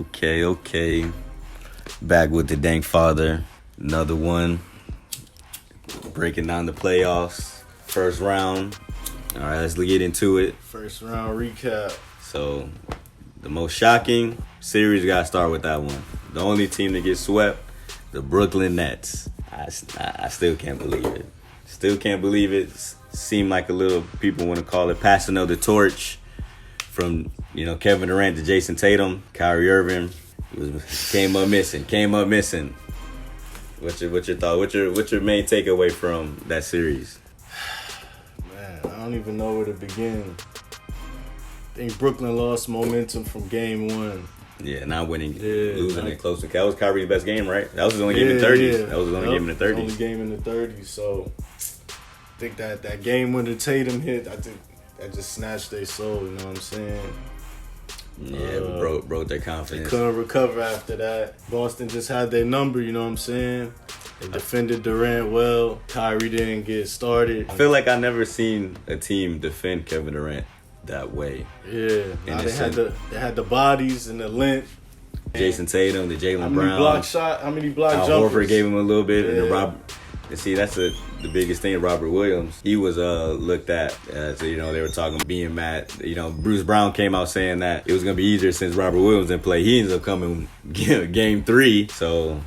Okay. Back with the DankFather. Another one. Breaking down the playoffs. First round. All right, let's get into it. First round recap. So, the most shocking series, got to start with that one. The only team that gets swept, the Brooklyn Nets. I still can't believe it. Still can't believe it. Seemed like a little, people want to call it passing of the torch from, Kevin Durant to Jason Tatum. Kyrie Irving came up missing. What's your thought? What's your main takeaway from that series? Man, I don't even know where to begin. I think Brooklyn lost momentum from game one. Yeah, not winning, losing it close to. That was Kyrie's best game, right? That was his only game in the 30s. Yeah. That was his only game in the 30s. Only game in the 30s. So I think that game when the Tatum hit, I think that just snatched their soul. You know what I'm saying? Yeah, broke their confidence. They couldn't recover after that. Boston just had their number. You know what I'm saying? They defended Durant well. Kyrie didn't get started. I feel like I never seen a team defend Kevin Durant that way. Yeah, they had the bodies and the length. Jason Tatum, the Jaylen Brown. How many block Al jumpers? Horford gave him a little bit, Yeah. and see, that's the biggest thing. Robert Williams, he was looked at as they were talking being mad. Bruce Brown came out saying that it was gonna be easier since Robert Williams didn't play. He ends up coming game 3, so.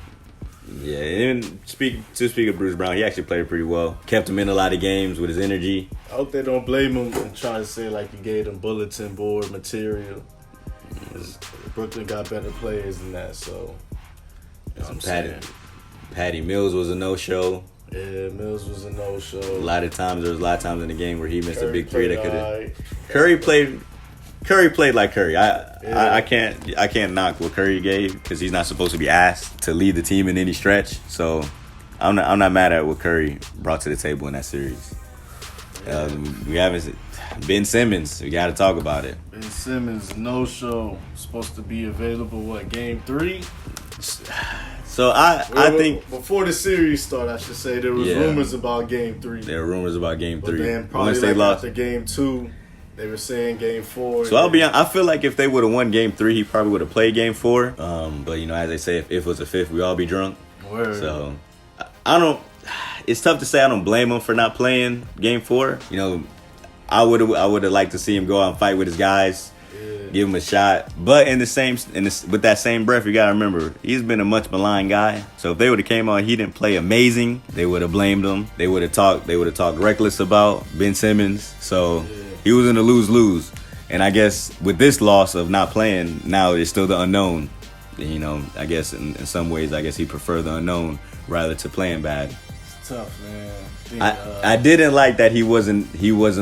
Yeah, and speak of Bruce Brown, he actually played pretty well. Kept him in a lot of games with his energy. I hope they don't blame him and try to say like he gave them bulletin board material. Brooklyn got better players than that, so. Patty Mills was a no-show. Yeah, Mills was a no-show. There was a lot of times in the game where he missed a big three that could have. Right. Curry played like Curry. I can't knock what Curry gave because he's not supposed to be asked to lead the team in any stretch. So I'm not mad at what Curry brought to the table in that series. We haven't Ben Simmons. We got to talk about it. Ben Simmons no show, supposed to be available game 3. So I think before the series started, I should say there was rumors about game 3. There were rumors about game 3. But then probably after game 2. They were saying game 4. So I feel like if they would have won game 3, he probably would have played game 4. But as they say, if it was a fifth, we all be drunk. Word. So I don't. It's tough to say. I don't blame him for not playing game 4. I would have liked to see him go out and fight with his guys, give him a shot. But with that same breath, you gotta remember he's been a much maligned guy. So if they would have came out, he didn't play amazing. They would have blamed him. They would have talked reckless about Ben Simmons. So. He was in a lose-lose. And I guess with this loss of not playing, now it's still the unknown. I guess in some ways, he preferred the unknown rather to playing bad. It's tough, man. I didn't like that he wasn't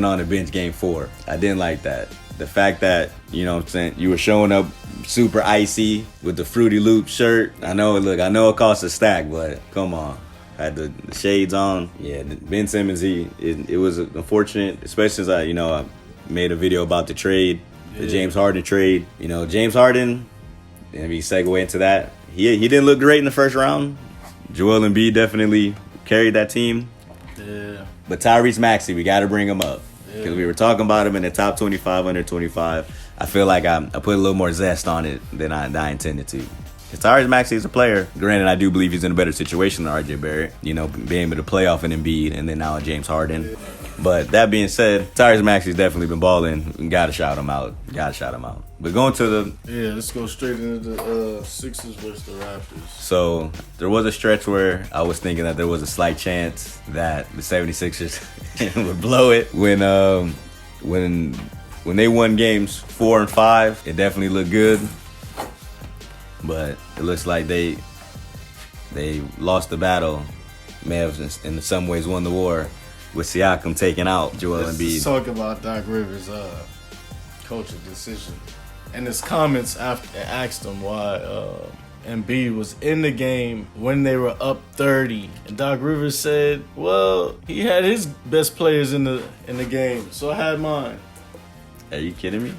on the bench game 4. I didn't like that. The fact that, you were showing up super icy with the Fruity Loop shirt. I know it costs a stack, but come on. Had the shades on. Yeah, Ben Simmons, it was unfortunate, especially since I made a video about the trade, the James Harden trade. James Harden, and we segue into that. He didn't look great in the first round. Joel Embiid definitely carried that team. Yeah. But Tyrese Maxey, we got to bring him up because we were talking about him in the top 25, under 25. I feel like I put a little more zest on it than I intended to. Tyrese Maxey is a player. Granted, I do believe he's in a better situation than RJ Barrett. Being able to play off an Embiid and then now a James Harden. But that being said, Tyrese Maxey's definitely been balling. We gotta shout him out. But going to the let's go straight into the Sixers versus the Raptors. So there was a stretch where I was thinking that there was a slight chance that the 76ers would blow it when they won games 4 and 5. It definitely looked good. But it looks like they lost the battle. May have, in some ways, won the war with Siakam taking out Joel Embiid. Let's talk about Doc Rivers' coaching decision. And his comments after asked him why Embiid was in the game when they were up 30. And Doc Rivers said, well, he had his best players in the game, so I had mine. Are you kidding me?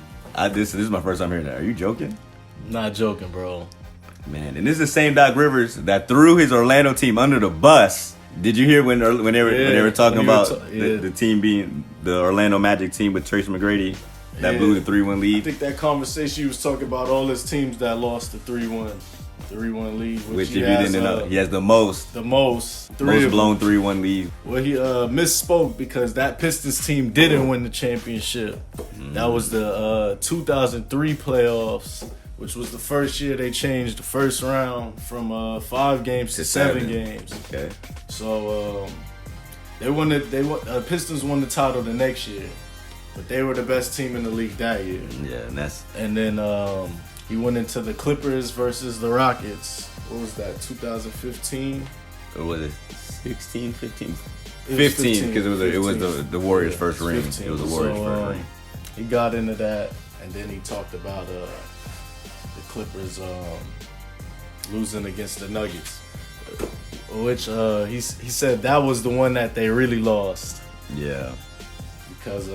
This is my first time hearing that. Are you joking? Not joking, bro. Man, and this is the same Doc Rivers that threw his Orlando team under the bus. Did you hear when they were talking about the team being the Orlando Magic team with Tracy McGrady that blew the 3-1 I lead. think that conversation you was talking about all his teams that lost the 3-1 lead. Which if you didn't know, he has the most blown 3-1 lead. Well, he misspoke because that Pistons team didn't win the championship. That was the 2003 playoffs, which was the first year they changed the first round from 5 games to 7 games. Okay. So Pistons won the title the next year, but they were the best team in the league that year. Yeah, and then he went into the Clippers versus the Rockets. What was that? 2015. Or was it 16, 15? 15 because it was the Warriors' first ring. 15. It was the Warriors' first ring. He got into that, and then he talked about the Clippers losing against the Nuggets, which he said that was the one that they really lost. Yeah. Because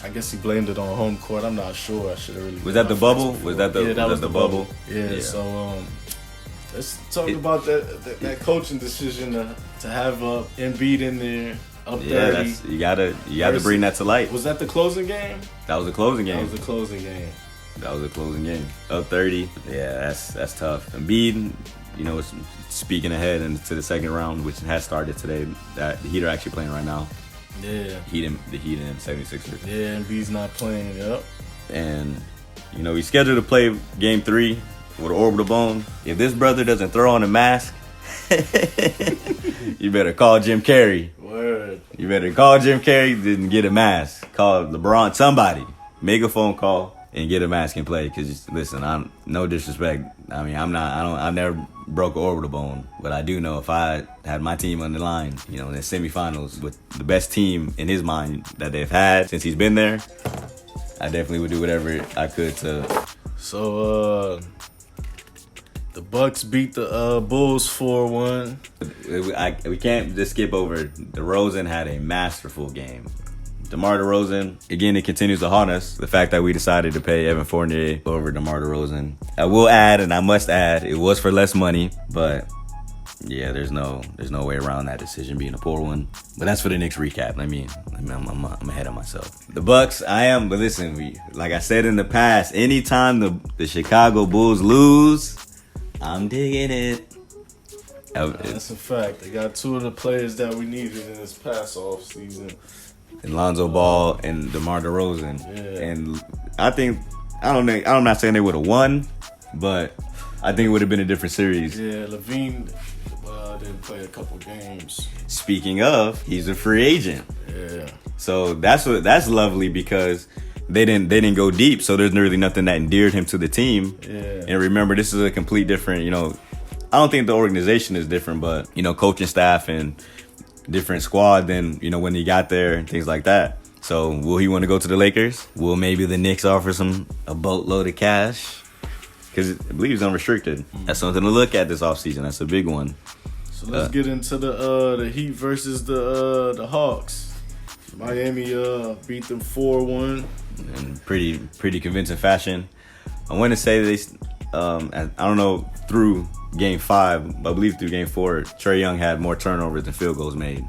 I guess he blamed it on home court. I'm not sure. I should have really. Was that the bubble? Was that the bubble? Yeah. So let's talk about that coaching decision to have Embiid in there up 30. You gotta bring that to light. Was that the closing game? That was the closing game. That was the closing game. Up 30. Yeah, that's tough. Embiid, is speaking ahead into the second round, which has started today. That the Heat are actually playing right now. Yeah. The Heat and 76ers. Yeah, Embiid's not playing. Yep. And he's scheduled to play Game 3 with an orbital bone. If this brother doesn't throw on a mask, you better call Jim Carrey. Word. You better call Jim Carrey, then get a mask. Call LeBron, somebody. Make a phone call and get a mask and play. Because, listen, I'm no disrespect. I mean, I've never broke an orbital bone. But I do know if I had my team on the line, in the semifinals with the best team in his mind that they've had since he's been there, I definitely would do whatever I could to. So, the Bucks beat the Bulls 4-1. We can't just skip over. DeRozan had a masterful game. DeMar DeRozan, again, it continues to haunt us. The fact that we decided to pay Evan Fournier over DeMar DeRozan. I will add, and I must add, it was for less money, but yeah, there's no way around that decision being a poor one. But that's for the next recap. I'm ahead of myself. The Bucks, but listen, like I said in the past, anytime the Chicago Bulls lose, I'm digging it. That's a fact. They got 2 of the players that we needed in this past off season. Lonzo Ball and DeMar DeRozan. Yeah. And I'm not saying they would have won, but I think it would have been a different series. Yeah, Levine didn't play a couple games. Speaking of, he's a free agent. Yeah. So that's lovely because they didn't go deep, so there's really nothing that endeared him to the team. Yeah. And remember, this is a complete different, I don't think the organization is different, but, coaching staff and different squad than, when he got there and things like that. So will he want to go to the Lakers? Will maybe the Knicks offer a boatload of cash? Because I believe he's unrestricted. That's something to look at this offseason. That's a big one. So let's get into the Heat versus the Hawks. Miami beat them 4-1. In pretty convincing fashion. I want to say I don't know, through Game 5, but I believe through Game 4, Trae Young had more turnovers than field goals made.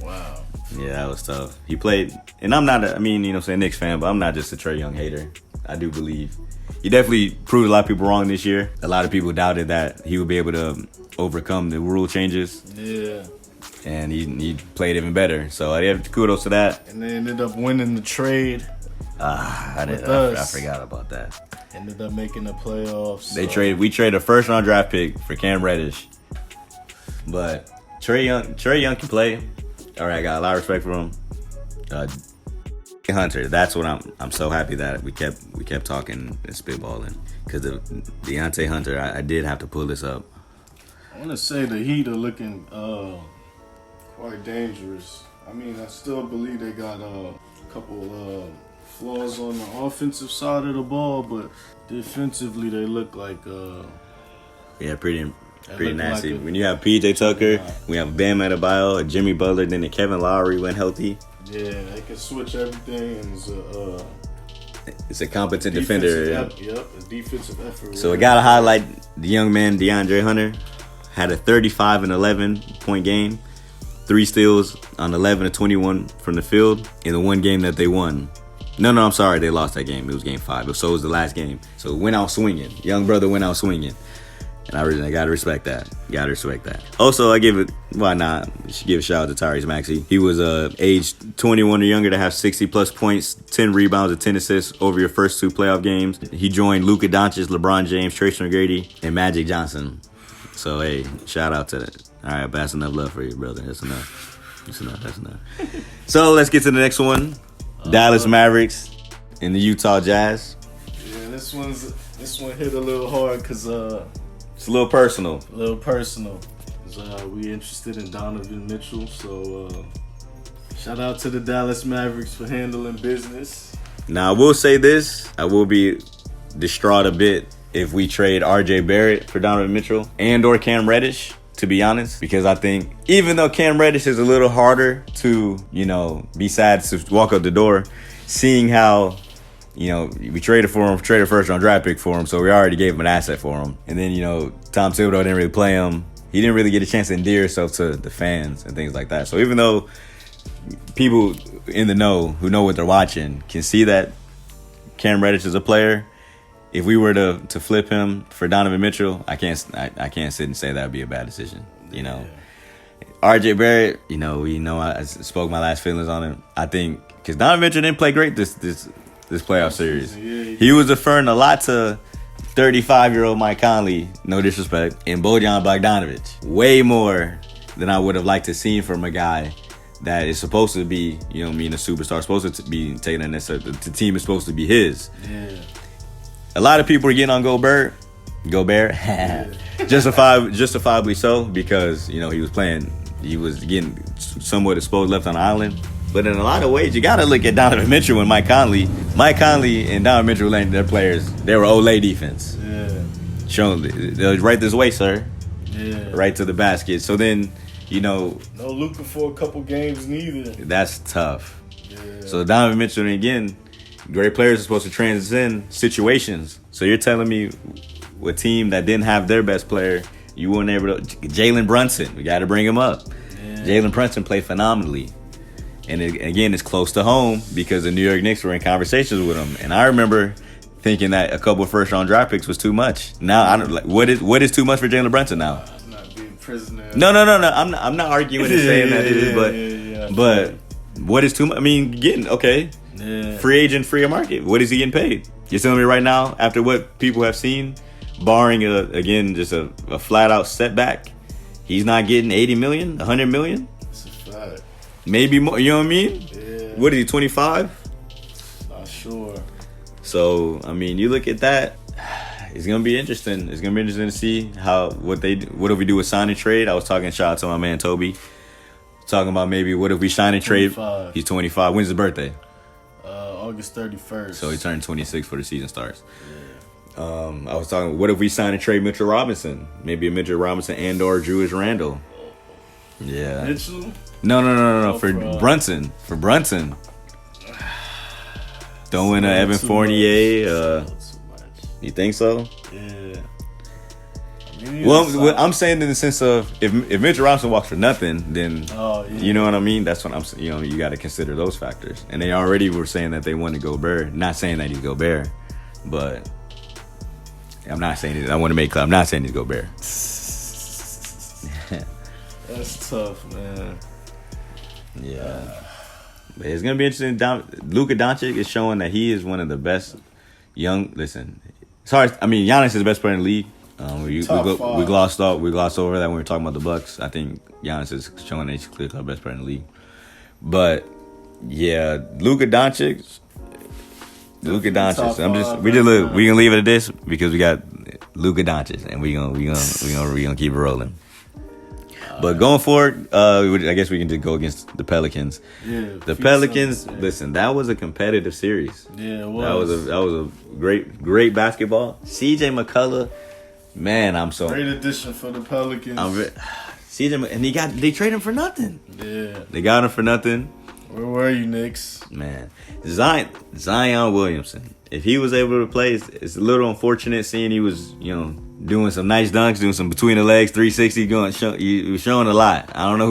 Wow. Yeah, that was tough. He played, and I'm not a Knicks fan, but I'm not just a Trae Young hater. I do believe he definitely proved a lot of people wrong this year. A lot of people doubted that he would be able to overcome the rule changes. Yeah. And he played even better. So I have kudos to that. And they ended up winning the trade. I forgot about that. Ended up making the playoffs. We traded a first round draft pick for Cam Reddish. But Trae Young can play. All right, got a lot of respect for him. Hunter, that's what I'm so happy that we kept talking and spitballing because of Deandre Hunter. I did have to pull this up. I want to say the Heat are looking quite dangerous. I mean, I still believe they got a couple flaws on the offensive side of the ball, but defensively they look like pretty nasty. When you have PJ Tucker, we have Bam Adebayo, a Jimmy Butler, then the Kevin Lowry went healthy. Yeah, they can switch everything, and it's a competent defender. Yep, a defensive effort. So I gotta highlight the young man Deandre Hunter. Had a 35 and 11 point game, 3 steals on 11 of 21 from the field in the one game that they won. No, I'm sorry. They lost that game. It was game 5. So it was the last game. So it went out swinging. Young brother went out swinging. And I gotta respect that. Also, I give it, why not? Should give a shout out to Tyrese Maxey. He was aged 21 or younger to have 60-plus points, 10 rebounds, and 10 assists over your first 2 playoff games. He joined Luka Doncic, LeBron James, Tracy McGrady, and Magic Johnson. So, hey, shout out to that. All right, but that's enough love for you, brother. That's enough. So, let's get to the next one. Dallas Mavericks and the Utah Jazz. Yeah, this one hit a little hard because it's a little personal. We interested in Donovan Mitchell, so shout out to the Dallas Mavericks for handling business. Now, I will say this. I will be distraught a bit if we trade R.J. Barrett for Donovan Mitchell and or Cam Reddish, to be honest, because I think even though Cam Reddish is a little harder to, be sad to walk up the door, seeing how, we traded a first-round draft pick for him, so we already gave him an asset for him. And then, Tom Thibodeau didn't really play him. He didn't really get a chance to endear himself to the fans and things like that. So even though people in the know who know what they're watching can see that Cam Reddish is a player, if we were to flip him for Donovan Mitchell, I can't sit and say that would be a bad decision. RJ Barrett, I spoke my last feelings on him. I think because Donovan Mitchell didn't play great this playoff series. He was deferring a lot to 35-year-old Mike Conley, no disrespect, and Bojan Bogdanovic. Way more than I would have liked to see from a guy that is supposed to be, a superstar, supposed to be taking a necessary. The team is supposed to be his. Yeah. A lot of people are getting on Gobert, justifiably so, because he was getting somewhat exposed, left on the island. But in a lot of ways, you got to look at Donovan Mitchell and Mike Conley. Mike Conley and Donovan Mitchell, their players, they were Olay defense. Yeah. Showing they'll right this way, sir. Yeah. Right to the basket. So then, no Luka for a couple games neither. That's tough. Yeah. So Donovan Mitchell, again, great players are supposed to transcend situations. So you're telling me a team that didn't have their best player, you weren't able to. Jalen Brunson, we got to bring him up. Yeah. Jalen Brunson played phenomenally. And again, it's close to home because the New York Knicks were in conversations with him. And I remember thinking that a couple of first-round draft picks was too much. Now, I don't what is too much for Jalen Brunson now? Not being prisoner. No. I'm not arguing and saying that it is, but what is too much? I mean, free agent, free market. What is he getting paid? You're telling me right now, after what people have seen, barring just a flat-out setback, he's not getting $80 million, $100 million? That's a fact. Maybe more, you know what I mean? Yeah. What is he, 25? Not sure. So, I mean, you look at that, it's going to be interesting. It's going to be interesting to see what if we do a sign and trade. I was talking, shout out to my man Toby, talking about maybe what if we sign and trade. 25. He's 25. When's his birthday? August 31st. So he turned 26 for the season starts. Yeah. I was talking, what if we sign and trade Mitchell Robinson? Maybe a Mitchell Robinson and or Julius Randle. Yeah. Mitchell? No. For Brunson. Throwing Evan Fournier. You think so? Yeah. Well, I'm saying in the sense of if Mitchell Robinson walks for nothing, then you know what I mean. That's what I'm. You got to consider those factors. And they already were saying that they want to Gobert. Not saying that he's Gobert, but I'm not saying it. I want to make clear. I'm not saying he's Gobert. That's tough, man. Yeah. But it's gonna be interesting. Luka Doncic is showing that he is one of the best young. Listen, Giannis is the best player in the league. We glossed over that when we were talking about the Bucks. I think Giannis is showing that he's clearly the best player in the league. But yeah, Luka Doncic. We can leave it at this because we got Luka Doncic and we gonna keep it rolling. But going forward, I guess we can just go against the Pelicans. Yeah, the Pelicans. Listen, that was a competitive series. Yeah, it was. That was a great basketball. CJ McCullough, man, I'm so great addition for the Pelicans. CJ, and they traded him for nothing. Yeah, they got him for nothing. Where were you, Knicks? Man, Zion Williamson. If he was able to play, it's a little unfortunate seeing he was, doing some nice dunks, doing some between the legs 360, he was showing a lot. I don't know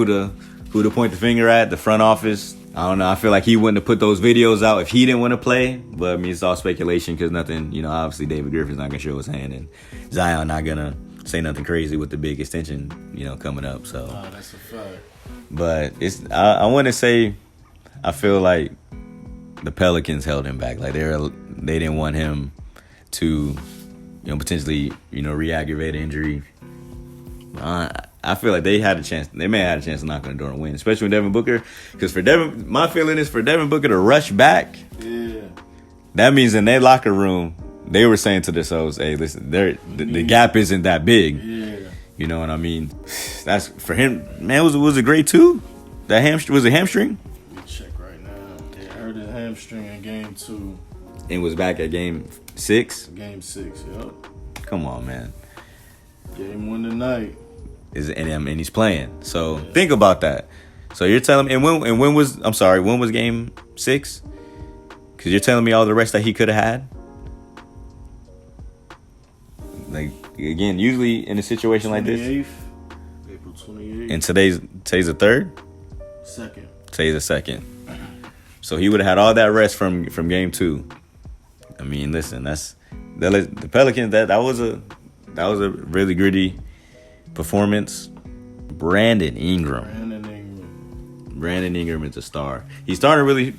who to point the finger at, the front office, I don't know. I feel like he wouldn't have put those videos out if he didn't want to play. But I mean, it's all speculation because nothing, obviously David Griffin's not going to show his hand and Zion not going to say nothing crazy with the big extension, coming up. So, that's a fact. But I want to say, I feel like the Pelicans held him back. Like they didn't want him to, potentially, re-aggravate injury. I feel like they had a chance. They may have had a chance to knock on the door and win, especially with Devin Booker. Because my feeling is for Devin Booker to rush back. Yeah. That means in their locker room, they were saying to themselves, "Hey, listen, the gap isn't that big." Yeah. You know what I mean? That's for him. Man, was it grade 2? That hamstring was a hamstring. Let me check right now. They hurt his hamstring in game 2. And was back at game 6. Game 6. Yep. Come on, man. Game 1 tonight. And he's playing. So think about that. So you're telling me, when was game 6? Because you're telling me all the rest that he could have had. Like again, usually in a situation like this, April 28th. and today's the 3rd. Second. Today's the 2nd. So he would have had all that rest from game 2. I mean, listen, the Pelicans. That was a really gritty performance. Brandon Ingram is a star. He's starting to really,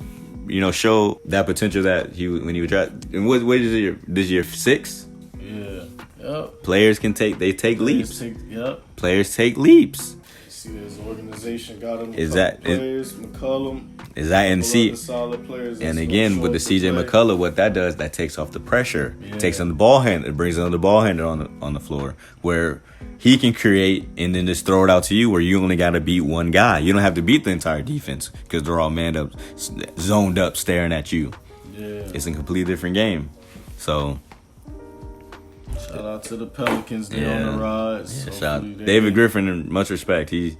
show that potential that when he was drafted. And what is this year 6? Yeah. Yep. Players take leaps. Yep. Players take leaps. See, his organization got him. Players, McCollum. Is that and see? Solid players. And again, with the CJ McCullough, what that does, that takes off the pressure. It takes on the ball handler. It brings on the ball handler on the floor where he can create and then just throw it out to you where you only got to beat one guy. You don't have to beat the entire defense because they're all manned up, zoned up, staring at you. Yeah. It's a completely different game. So. Shout out to the Pelicans. They on the rise. Yeah, shout out. David Griffin, in much respect. He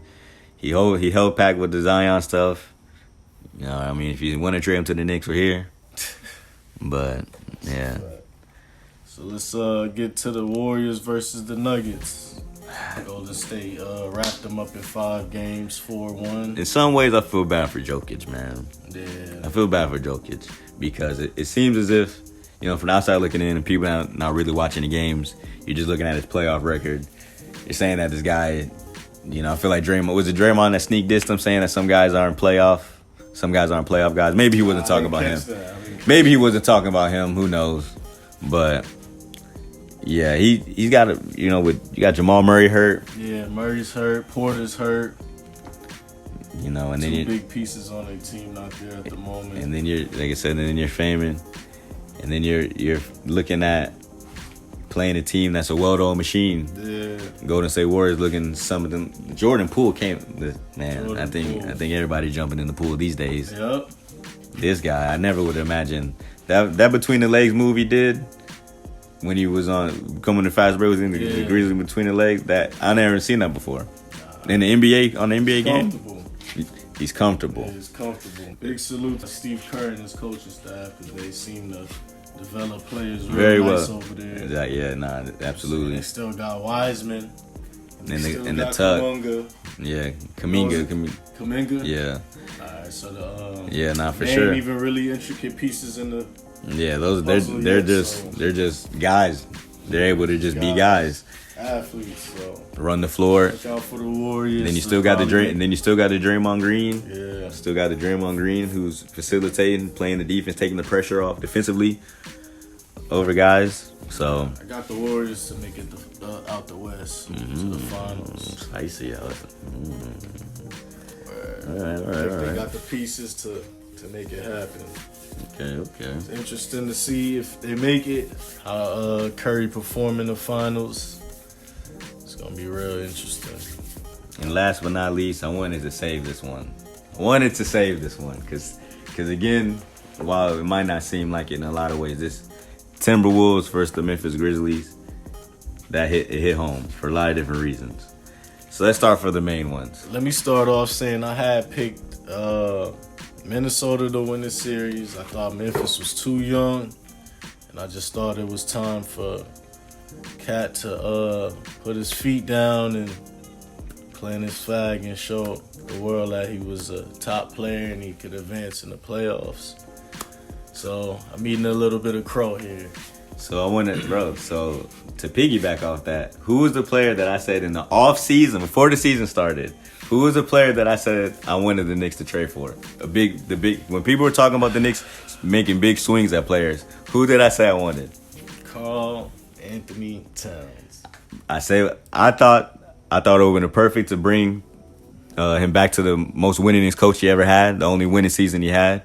held back with the Zion stuff. I mean, if you want to trade him to the Knicks, we're here. But yeah. So let's get to the Warriors versus the Nuggets. Golden State wrapped them up in 5 games, 4-1. In some ways, I feel bad for Jokic, man. Yeah. I feel bad for Jokic because it seems as if, from the outside looking in and people not really watching the games, you're just looking at his playoff record. You're saying that this guy, I feel like Draymond that sneak dissed him saying that some guys aren't playoff guys. Maybe he wasn't talking about him. Maybe he wasn't talking about him. Who knows? But yeah, he's got you got Jamal Murray hurt. Yeah, Murray's hurt. Porter's hurt. And then Two big pieces on their team not there at the moment. And then you're faming, and then you're looking at playing a team that's a well-oiled machine. Yeah. Golden State Warriors looking some of them. Jordan Poole came. Man, I think everybody jumping in the pool these days. Yep. This guy, I never would imagine that between the legs move he did when he was on coming to fast break in the Grizzlies between the legs. That I never seen that before. In the NBA on the NBA game, he's comfortable. Yeah, he's comfortable. Big salute to Steve Kerr and his coaching staff because they seem to develop players very nice well over there. Yeah, absolutely. They still got Wiseman. In the tuck. Yeah, Kuminga. Yeah. Alright, so for they sure. Ain't even really intricate pieces in the. Yeah, they're just guys. They're able to just be guys. Athletes, so run the floor. Look out for the Warriors. And then you still got the Draymond Green. Yeah. Still got the Draymond Green who's facilitating, playing the defense, taking the pressure off defensively over guys. So I got the Warriors to make it out the West to the finals. Spicy out. All right. They got the pieces to make it happen. Okay. It's interesting to see if they make it. How Curry perform in the finals. It's gonna be real interesting. And last but not least, I wanted to save this one. Because again, while it might not seem like it in a lot of ways, this Timberwolves versus the Memphis Grizzlies, it hit home for a lot of different reasons. So let's start for the main ones. Let me start off saying I had picked Minnesota to win the series. I thought Memphis was too young, and I just thought it was time for Cat to put his feet down and plant his flag and show the world that he was a top player and he could advance in the playoffs. So I'm eating a little bit of crow here. So I want to, bro. So to piggyback off that, who was the player that I said in the off season before the season started? Who was the player that I said I wanted the Knicks to trade for? When people were talking about the Knicks making big swings at players, who did I say I wanted? Karl Anthony Towns. I thought it would have been perfect to bring him back to the most winningest coach he ever had, the only winning season he had.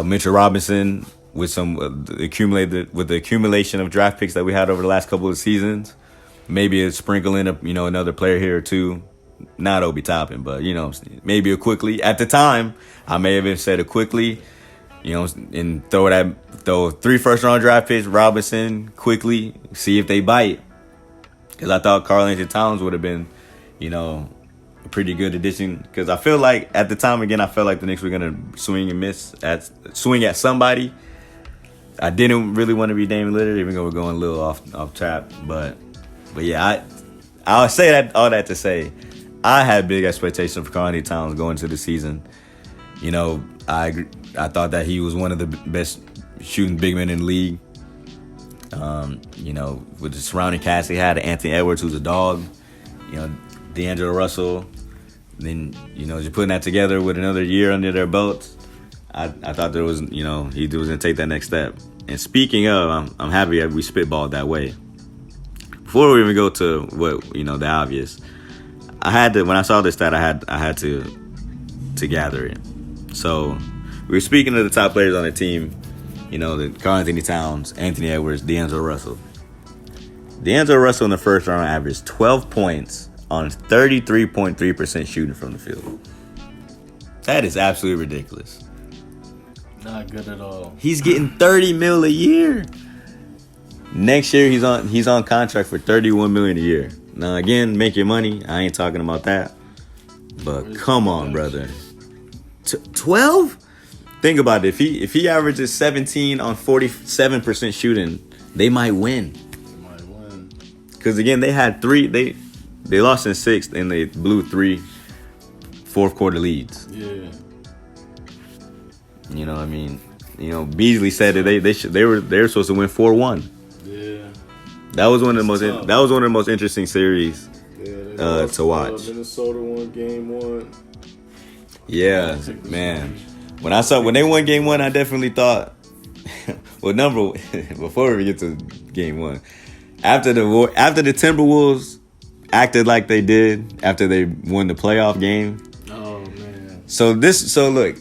Mitchell Robinson with the accumulation of draft picks that we had over the last couple of seasons, maybe a sprinkle in another player here or two. Not Obi Toppin, but maybe a quickly. At the time, I may have said a quickly, and throw 3 first-round draft picks, Robinson, quickly, see if they bite. Because I thought Karl Anthony Towns would have been, a pretty good addition. Because I feel like at the time, again, I felt like the Knicks were gonna swing at somebody. I didn't really want to be Damian Lillard, even though we're going a little off track. But yeah, I'll say that all that to say, I had big expectations for Karl Anthony Towns going into the season. I thought that he was one of the best shooting big men in the league. With the surrounding cast he had, Anthony Edwards, who's a dog, D'Angelo Russell. Then, just putting that together with another year under their belts, I thought there was, he was going to take that next step. And speaking of, I'm happy that we spitballed that way. Before we even go to what, the obvious, when I saw this stat, I had to gather it. So we were speaking of the top players on the team, the Karl Anthony Towns, Anthony Edwards, D'Angelo Russell. D'Angelo Russell in the first round averaged 12 points on 33.3% shooting from the field. That is absolutely ridiculous. Not good at all. He's getting $30 million a year. Next year he's on contract for $31 million a year. Now again, make your money. I ain't talking about that. But come on, brother. 12? Think about it. If he averages 17 on 47% shooting, they might win. Because again, they had 3. They lost in 6th and they blew 3 fourth quarter leads. Yeah. You know what I mean? Beasley said that they were supposed to win 4-1. Yeah. That was one of the most interesting series to watch. Minnesota won game 1. Yeah, man. When they won game 1, I definitely thought. Before we get to game 1, after the Timberwolves acted like they did after they won the playoff game. Oh man. So look,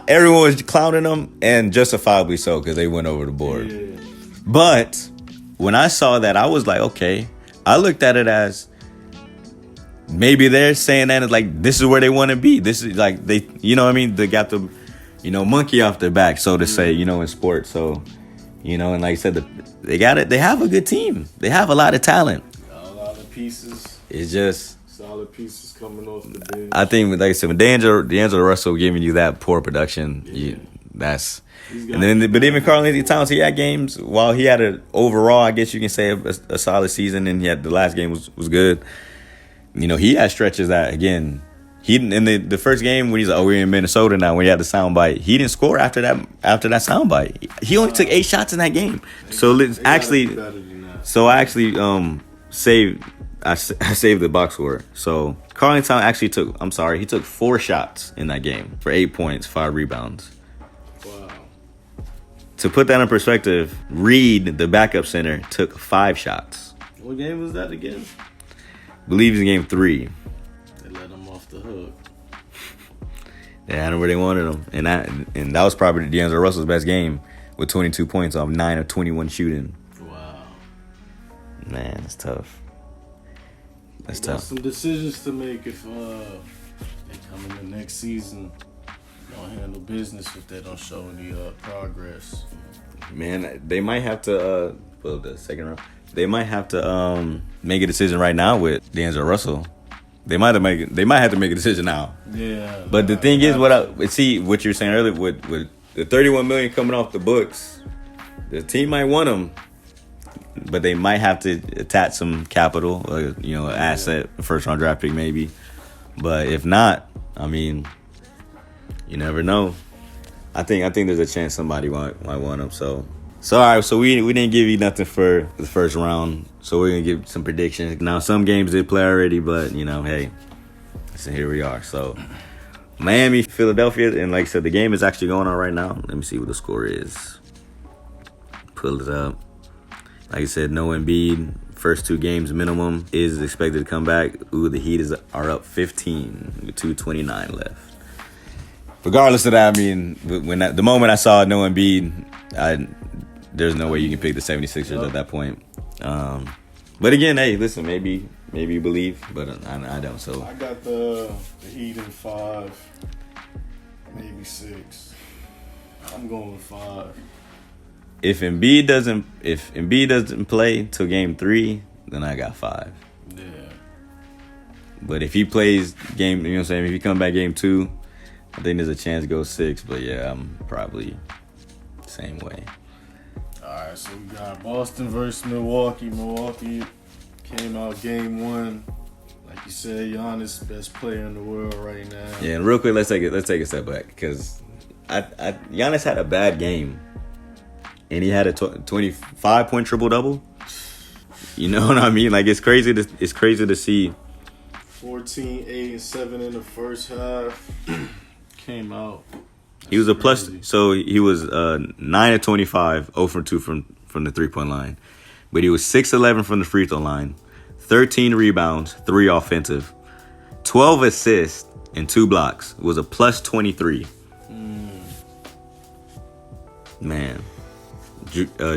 everyone was clowning them, and justifiably so, because they went over the board. Yeah. But when I saw that, I was like, okay. I looked at it as maybe they're saying that it's like this is where they want to be. This is like they got the monkey off their back, so to say, in sports. So, and like I said, they got it. They have a good team. They have a lot of talent. Got a lot of pieces. It's just solid pieces coming off the bench. I think, like I said, when D'Angelo Russell giving you that poor production, but even Karl Anthony Towns, he had games while he had an overall, I guess you can say, a solid season, and the last game was good. He had stretches that, again, he in the first game when he's like, we're in Minnesota now, when he had the soundbite, he didn't score after that soundbite. He only took 8 shots in that game. So I saved the box score. So Karl Anthony Towns actually took 4 shots in that game for 8 points, 5 rebounds. Wow. To put that in perspective, Reed, the backup center, took 5 shots. What game was that again? I believe it's game 3. They let him off the hook. They had him where they wanted him. And that was probably D'Angelo Russell's best game with 22 points off 9 of 21 shooting. Wow. Man, that's tough. That's got tough. Some decisions to make if they come in the next season. Don't handle business if they don't show any progress. Man, they might have to the second round. They might have to make a decision right now with D'Angelo Russell. They might have to make a decision now. Yeah. But the thing is, what you were saying earlier with the $31 million coming off the books, the team might want him but they might have to attach some capital, asset, first round draft pick maybe. But if not, I mean, you never know. I think there's a chance somebody might want him. So all right. So we didn't give you nothing for the first round. So we're gonna give some predictions. Now some games did play already, but hey, so here we are. So Miami, Philadelphia, and like I said, the game is actually going on right now. Let me see what the score is. Pull it up. Like I said, no Embiid. First 2 games minimum is expected to come back. The Heat are up 15 with 2:29 left. Regardless of that, I mean, the moment I saw no Embiid, there's no way you can pick the 76ers at that point. But again, hey, listen, maybe you believe, but I don't. So I got the Heat in 5, maybe 6. I'm going with 5. If Embiid doesn't play till game 3, then I got 5. Yeah. But if he plays game, you know what I'm saying? If he come back game 2, I think there's a chance to go 6. But yeah, I'm probably the same way. All right, so we got Boston versus Milwaukee. Milwaukee came out game 1. Like you said, Giannis, best player in the world right now. Yeah, and real quick, let's take a step back because Giannis had a bad game. And he had a 25-point triple-double. You know what I mean? Like, it's crazy to see. 14, 8, and 7 in the first half. Came out. He was a plus. So he was 9 of 25, 0 for 2 from the three-point line. But he was 6-11 from the free throw line, 13 rebounds, 3 offensive, 12 assists, and 2 blocks. It was a plus 23. Man.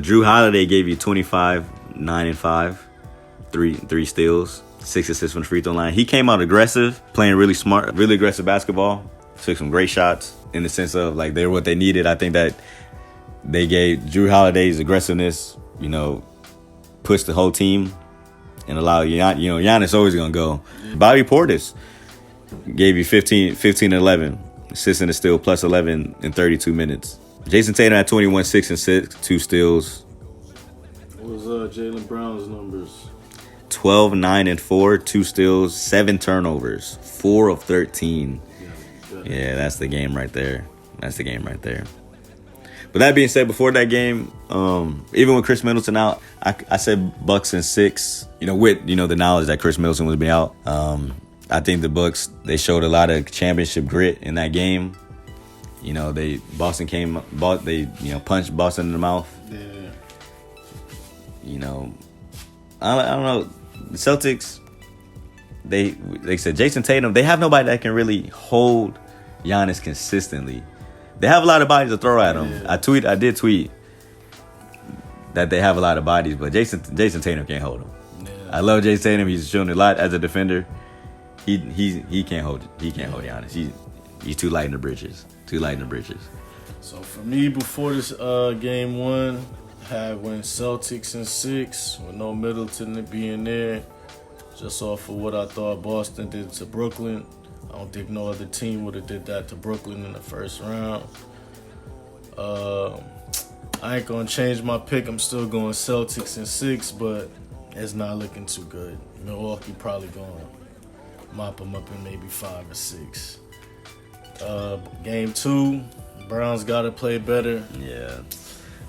Drew Holiday gave you 25, 9 and 5, 3 steals, 6 assists from the free throw line. He came out aggressive, playing really smart, really aggressive basketball. Took some great shots in the sense of like they were what they needed. I think that they gave Drew Holiday's aggressiveness, pushed the whole team and allowed Giannis always gonna go. Bobby Portis gave you 15 and 11, assists and a steal, plus 11 in 32 minutes. Jason Tatum had 21, 6 and 6, 2 steals. What was Jaylen Brown's numbers? 12, 9 and 4, 2 steals, 7 turnovers, 4 of 13. Yeah, that's the game right there. But that being said, before that game, even with Chris Middleton out, I said Bucks in 6. With the knowledge that Chris Middleton was being out, I think the Bucks, they showed a lot of championship grit in that game. Boston punched Boston in the mouth. Yeah. I don't know. The Celtics, they said Jason Tatum, they have nobody that can really hold Giannis consistently. They have a lot of bodies to throw at him. Yeah. I did tweet that they have a lot of bodies, but Jason Tatum can't hold him. Yeah. I love Jason Tatum. He's shown a lot as a defender. He can't hold it. He can't hold Giannis. He's too light in the bridges. So for me, before this game 1, went Celtics in 6 with no Middleton being there. Just off of what I thought Boston did to Brooklyn. I don't think no other team would have did that to Brooklyn in the first round. I ain't gonna change my pick. I'm still going Celtics in 6, but it's not looking too good. Milwaukee probably gonna mop them up in maybe 5 or 6. Game 2, Browns got to play better. Yeah.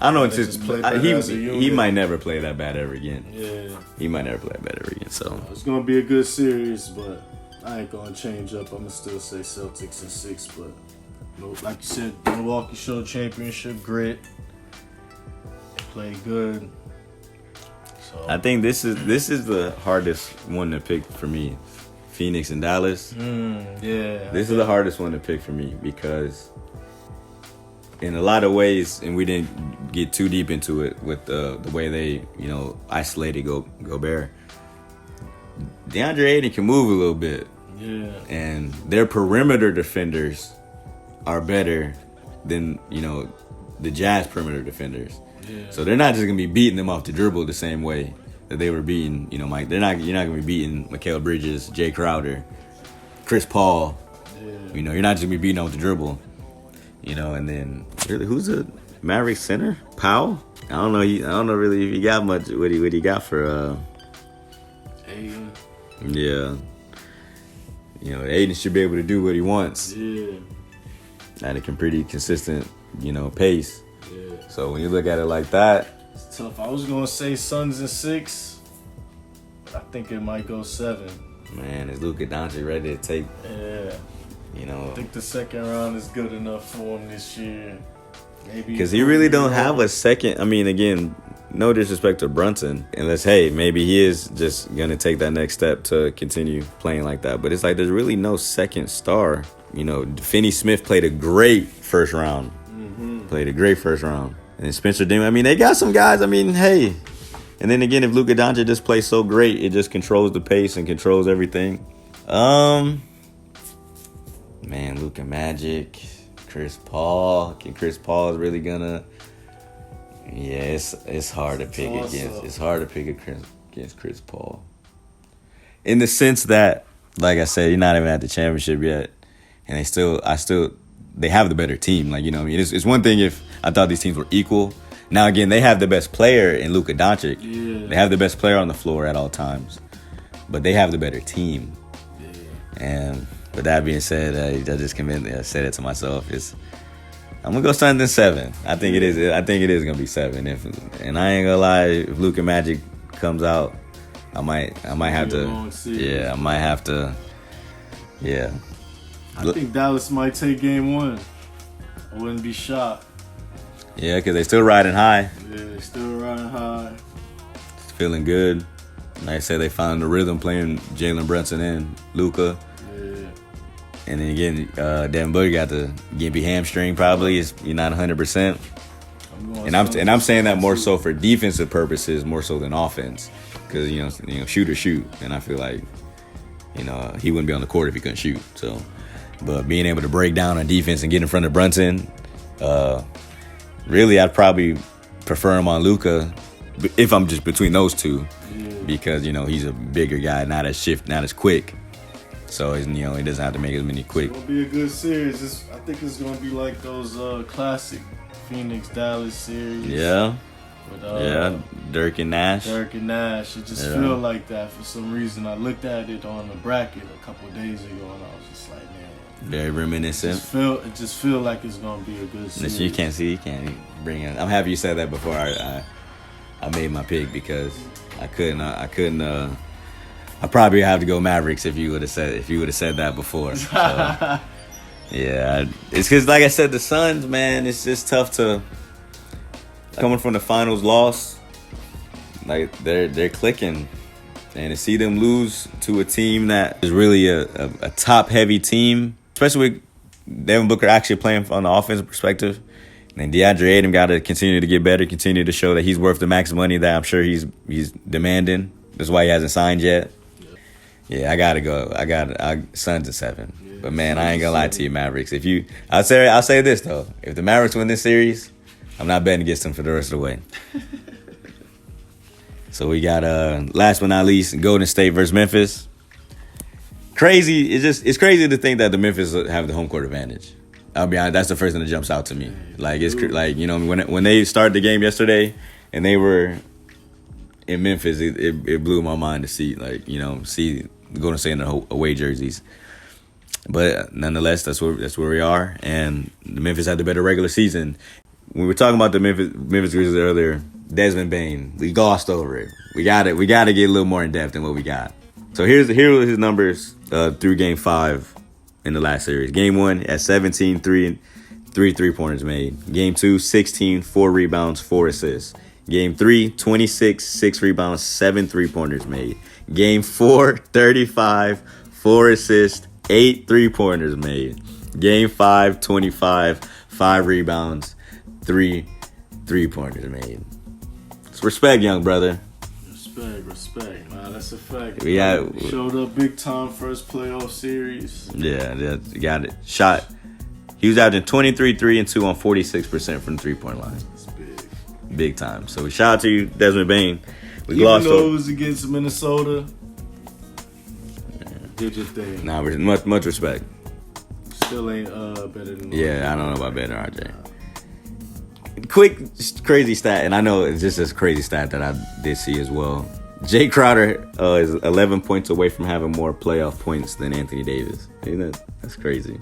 I don't know. He might never play that bad ever again. Yeah. He might never play that bad ever again. So it's going to be a good series, but I ain't going to change up. I'm going to still say Celtics in 6. But like you said, Milwaukee showed championship grit. They played good. So I think this is the hardest one to pick for me. Phoenix and Dallas. Yeah. This is the hardest one to pick for me because in a lot of ways, and we didn't get too deep into it with the way they, isolated Gobert. DeAndre Ayton can move a little bit. Yeah. And their perimeter defenders are better than, the Jazz perimeter defenders. Yeah. So they're not just going to be beating them off the dribble the same way that they were beating, Mike. You're not going to be beating Mikal Bridges, Jay Crowder, Chris Paul. Yeah. You're not just going to be beating off the dribble. And then who's Maverick center? Powell? I don't know. I don't know really if he got much. What he got for? Aiden. Yeah. You know, Aiden should be able to do what he wants. Yeah. At a pretty consistent, pace. Yeah. So when you look at it like that, It's tough. I was gonna say Suns in 6, but I think it might go 7. man, is Luka Doncic ready to take? Yeah. I think the second round is good enough for him this year. Maybe Because he really don't have a second. I mean, again, no disrespect to Brunson, unless maybe he is just gonna take that next step to continue playing like that. But it's like there's really no second star. Finney Smith played a great first round. And then Spencer Dinwiddie. I mean, they got some guys. I mean, hey. And then again, if Luka Doncic just plays so great, it just controls the pace and controls everything. Man, Luka Magic, Chris Paul. Chris Paul is really gonna. Yeah, it's hard to pick against. It's hard to pick against Chris Paul. In the sense that, like I said, you're not even at the championship yet, and they have the better team. Like, it's one thing if I thought these teams were equal. Now again, they have the best player in Luka Doncic. Yeah. They have the best player on the floor at all times, but they have the better team. Yeah. And with that being said, I just convinced. I said it to myself. I'm gonna go Suns in 7. I think it is. I think it is gonna be 7. And I ain't gonna lie, if Luka Magic comes out, I might have to. Yeah, I might have to. Yeah. I think Dallas might take game 1. I wouldn't be shocked. Yeah, because they still riding high. Yeah, they still riding high. It's feeling good. Like I said, they found the rhythm playing Jalen Brunson and Luka. Yeah. And then again, Devin Booker got the gimpy hamstring. Probably you're not 100%. I'm saying that more so for defensive purposes, more so than offense, because shoot or shoot. And I feel like he wouldn't be on the court if he couldn't shoot. So, but being able to break down on defense and get in front of Brunson, really, I'd probably prefer him on Luka if I'm just between those two, because he's a bigger guy, not as quick. So he doesn't have to make as many quick. It's gonna be a good series. I think it's gonna be like those classic Phoenix Dallas series. Yeah. With, Dirk and Nash. It just feel like that for some reason. I looked at it on the bracket a couple of days ago, and I was just like, man. Very reminiscent. It just feel like it's gonna be a good series. You can't see, you can't bring it. I'm happy you said that before I made my pick, because I couldn't. I probably have to go Mavericks if you would have said that before. So, yeah, it's because, like I said, the Suns, man, it's just tough to coming from the finals loss. Like they're clicking, and to see them lose to a team that is really a top heavy team, especially with Devin Booker actually playing on the offensive perspective. And DeAndre Ayton got to continue to get better, continue to show that he's worth the max money that I'm sure he's demanding. That's why he hasn't signed yet. Yeah, I gotta go. I Suns at 7. Yeah, but man, I ain't gonna lie to you, Mavericks. I'll say this though: if the Mavericks win this series, I'm not betting against them for the rest of the way. So we got last but not least, Golden State versus Memphis. Crazy. It's crazy to think that the Memphis have the home court advantage. I'll be honest, that's the first thing that jumps out to me. Like it's like when they started the game yesterday and they were in Memphis, it blew my mind to see see Golden State in the away jerseys. But nonetheless, that's where we are, and the Memphis had the better regular season. We were talking about the Memphis Grizzlies earlier. Desmond Bane, we glossed over it. We got to get a little more in depth than what we got. So here are his numbers through Game 5 in the last series. Game 1 at 17, 3 3-pointers made. Game 2, 16, 4 rebounds, 4 assists. Game 3, 26, 6 rebounds, 7 3-pointers made. Game 4, 35, 4 assists, 8 3-pointers made. Game 5, 25, 5 rebounds, 3 3-pointers made. It's respect, young brother. Respect. Wow, that's a fact. Yeah, showed up big time first playoff series. Yeah, got it. Shot. He was averaging 23, 3, and 2 on 46% from the 3-point line. That's big. Big time. So shout out to you, Desmond Bane. Even though it was against Minnesota, did your thing. Nah, much respect. Still ain't better than Yeah, I don't know about better RJ. quick, crazy stat, and I know it's just this crazy stat that I did see as well. Jay Crowder is 11 points away from having more playoff points than Anthony Davis. That's crazy.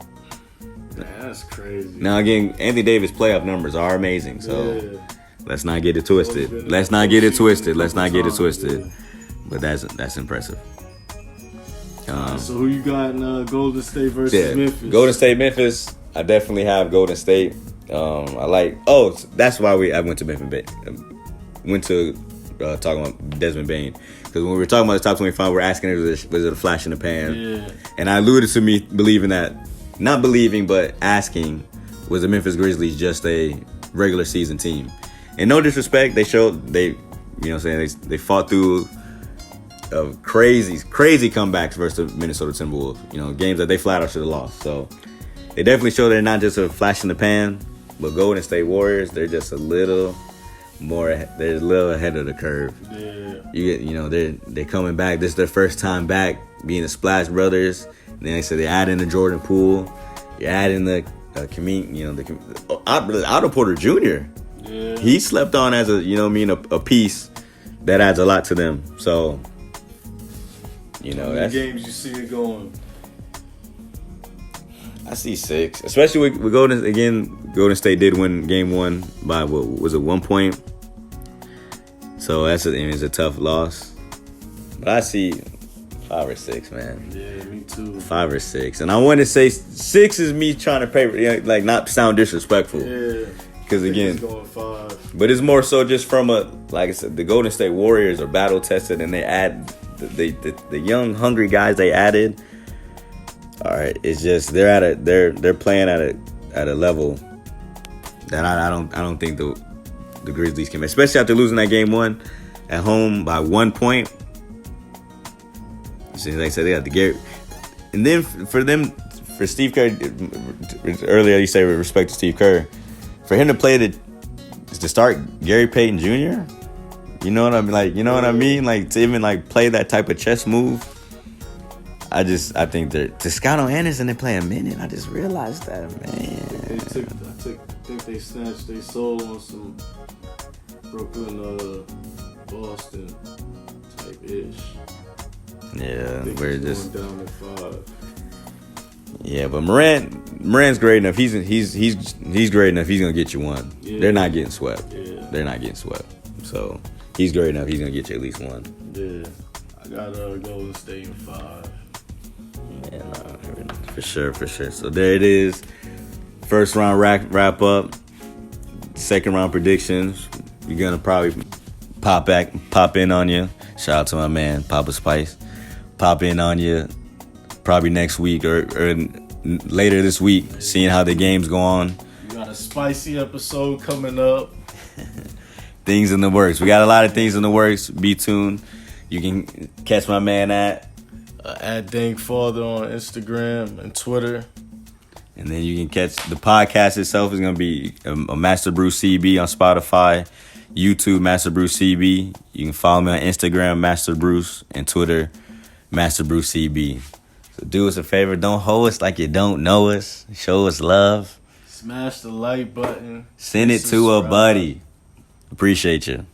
Man, that's crazy. Now again, Anthony Davis' playoff numbers are amazing, so let's not get it twisted. Let's not get it twisted. But that's impressive. So who you got in Golden State versus Memphis? Golden State, Memphis. I definitely have Golden State. I like. Oh, that's why I went to Memphis. Went to talking about Desmond Bain, because when we were talking about the top 25, we're asking was it a flash in the pan? Yeah. And I alluded to me believing that, not believing, but asking, was the Memphis Grizzlies just a regular season team? And no disrespect, they fought through crazy comebacks versus the Minnesota Timberwolves. Games that they flat out should have lost. So they definitely show they're not just a flash in the pan. But Golden State Warriors, they're just a little more. They're a little ahead of the curve. Yeah. They're coming back. This is their first time back, being the Splash Brothers. And then they said they add in the Jordan Poole. You're adding the Otto Porter Jr. Yeah. He slept on as a piece that adds a lot to them. So that's games you see it going. I see 6, especially with Golden State did win game 1 by what was it, 1 point? So it's a tough loss. But I see 5 or 6, man. Yeah, me too. 5 or 6, and I want to say 6 is me trying to pay, like not sound disrespectful. Yeah. Because again, it's going 5. But it's more so just from like I said, the Golden State Warriors are battle tested, and they add the young hungry guys they added. All right, it's just they're playing at a level that I don't think the Grizzlies can, especially after losing that game 1 at home by 1 point. So like I said, they got the Gary, and then for Steve Kerr, earlier you say with respect to Steve Kerr, for him to play to start Gary Payton Jr. You know what I mean? Like, you know what I mean? Like, to even like play that type of chess move. I think that Toscano Anderson, they play a minute. I just realized that, man. I think they snatched their soul on some Brooklyn, Boston type ish. Yeah, we're just down at 5. Yeah, but Morant's great enough. He's great enough. He's gonna get you 1. Yeah. They're not getting swept. Yeah. They're not getting swept. So he's great enough. He's gonna get you at least 1. Yeah, I got Golden State in 5. Yeah, no, for sure. So there it is. First round wrap up. Second round predictions. We're gonna probably pop in on you. Shout out to my man Papa Spice. Pop in on you probably next week or later this week, seeing how the games go on. We got a spicy episode coming up. Things in the works. We got a lot of things in the works. Be tuned. You can catch my man at DankFather on Instagram and Twitter. And then you can catch the podcast itself is going to be a Master Brew CB on Spotify, YouTube Master Brew CB. You can follow me on Instagram Master Bruce and Twitter Master Brew CB. So do us a favor, don't hold us like you don't know us. Show us love. Smash the like button. Send it to a buddy. Appreciate you.